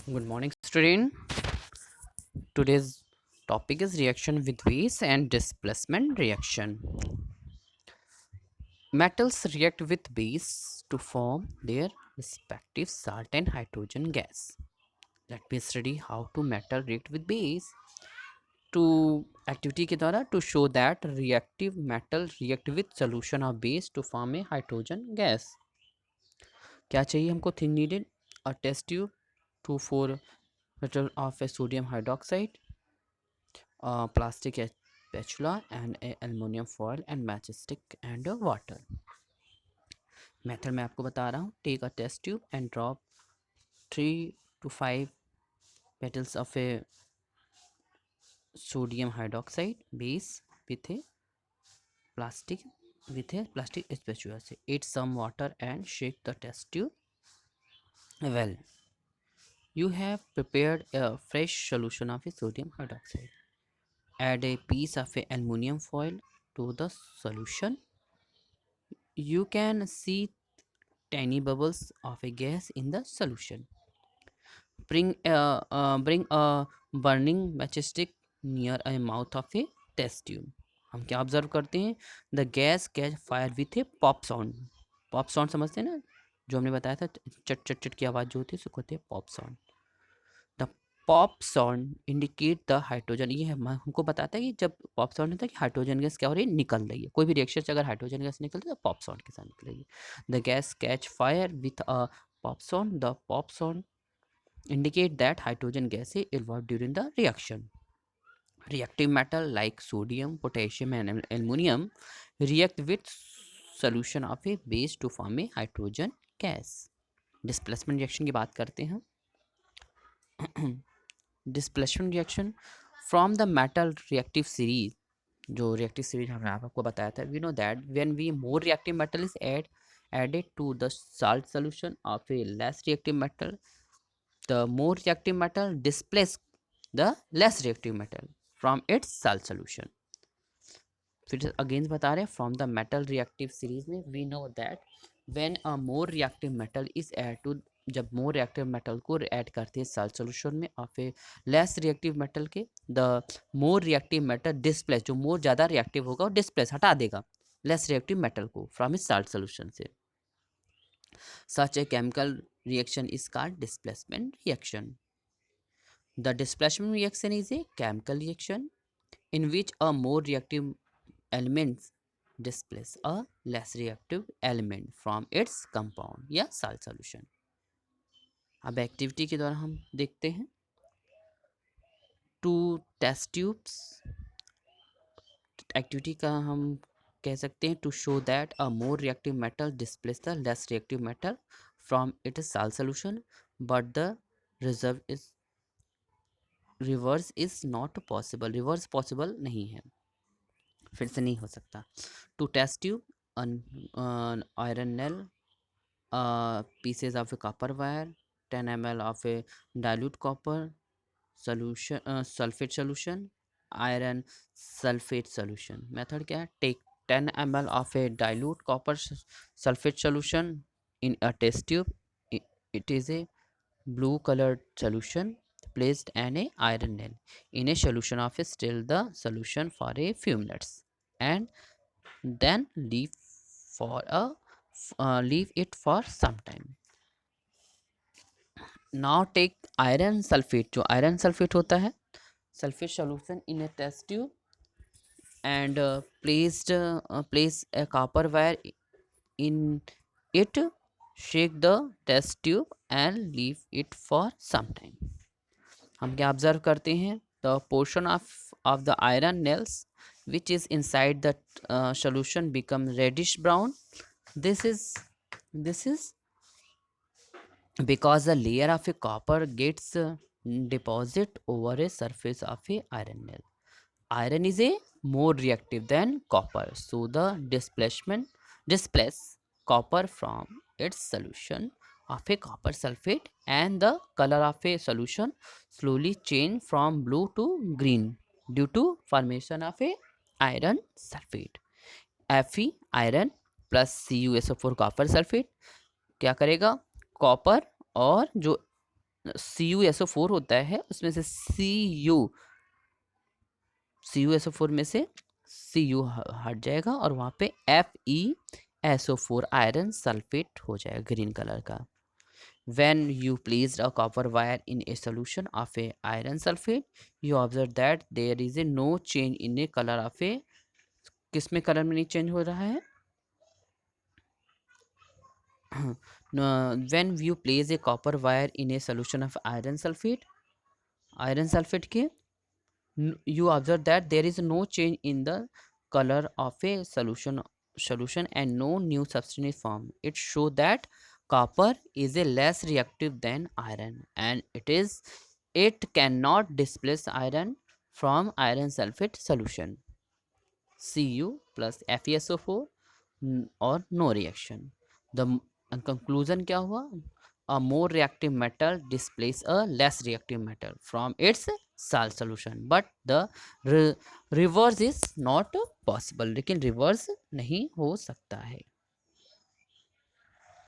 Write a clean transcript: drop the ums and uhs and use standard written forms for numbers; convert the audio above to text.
Good morning, student. Today's topic is reaction with base and displacement reaction. Metals react with base to form their respective salt and hydrogen gas. Let me study how to metal react with base. To activity के द्वारा to show that reactive metal react with solution of base to form a hydrogen gas. क्या चाहिए हमको? thing needed a test tube, 2,4 metal of a sodium hydroxide, plastic spatula and a aluminum foil and matchstick and water. Method मैं आपको बता रहा हूँ. Take a test tube and drop 3 to 5 petals of a sodium hydroxide base with a plastic spatula. Add some water and shake the test tube well. You have prepared a fresh solution of a sodium hydroxide. Add a piece of a aluminum foil to the solution. You can see tiny bubbles of a gas in the solution. Bring a burning matchstick near a mouth of a test tube. हम क्या observe करते हैं? The gas catch fire with A pop sound. Pop sound समझते हैं ना, जो हमने बताया था, चट चट चट की आवाज़ जो होती है उसको कहते हैं pop sound. The pop sound indicate the hydrogen. ये हमको बताता है कि जब पॉप साउंड होता है कि हाइड्रोजन गैस क्या हो रही है, निकल रही है. कोई भी रिएक्शन से अगर हाइड्रोजन गैस निकल रही है तो पॉप साउंड के साथ निकलेगी. The gas catch fire with a pop sound. The pop sound indicate that hydrogen gas is evolved during the reaction. Reactive metal like sodium, potassium and aluminum react with solution of a base to form a hydrogen gas. Displacement reaction की बात करते हैं. Displacement reaction from the metal reactive series. जो reactive series हमने आपको बताया था, we know that when we more reactive metal is added to the salt solution of a less reactive metal, the more reactive metal displaces the less reactive metal from its salt solution. फिर again बता रहे हैं from the metal reactive series में we know that when a more reactive metal is add to. जब more reactive metal को add करते हैं salt solution में और फिर लेस रिएक्टिव मेटल के, the more reactive metal displace, जो मोर ज़्यादा रिएक्टिव होगा वो डिस्प्लेस हटा देगा लेस रिएक्टिव मेटल को फ्रॉम इस सॉल्ट सॉल्यूशन से. Such a chemical reaction is called displacement reaction. The displacement reaction is a chemical reaction in which a more reactive element displaces a less reactive element from its compound या salt solution. अब activity के द्वारा हम देखते हैं. To test tubes. Activity का हम कह सकते हैं to show that a more reactive metal displace the less reactive metal from its salt solution but the reverse is reverse is not possible. Reverse possible नहीं है, फिर से नहीं हो सकता. Two test tube iron nail, pieces of a copper wire, 10 ml of a dilute copper solution, sulfate solution, iron sulfate solution. Method क्या है? Take 10 ml of a dilute copper sulfate solution in a test tube. It is a blue colored solution placed an a iron nail in a solution of a still the solution for a few minutes and then leave it for some time. Now take iron sulfate. जो iron sulfate होता है, sulfate solution in a test tube and place a copper wire in it. Shake the test tube and leave it for some time. हम क्या observe करते हैं? The portion of the iron nails which is inside the solution become reddish brown. This is because the layer of a copper gets deposit over a surface of a iron nail. Iron is a more reactive than copper, so the displace copper from its solution of a copper sulfate and the color of a solution slowly change from blue to green due to formation of a iron sulfate. Fe iron plus CuSO4 copper sulfate क्या करेगा? Copper और जो CuSO4 होता है, उसमें से CuSO4 में से Cu हट जाएगा और वहाँ पे FeSO4 आयरन सल्फेट हो जाएगा ग्रीन कलर का। When you placed a copper wire in a solution of a iron sulfate, you observe that there is a no change in the color of a, किस में colour में नहीं change हो रहा है? When you place a copper wire in a solution of iron sulfate के you observe that there is no change in the color of a solution and no new substance is formed. It shows that copper is a less reactive than iron, and it cannot displace iron from iron sulfate solution. Cu plus FeSO4 और no reaction. The conclusion क्या हुआ? A more reactive metal displaces a less reactive metal from its salt solution, but the reverse is not possible. लेकिन reverse नहीं हो सकता है.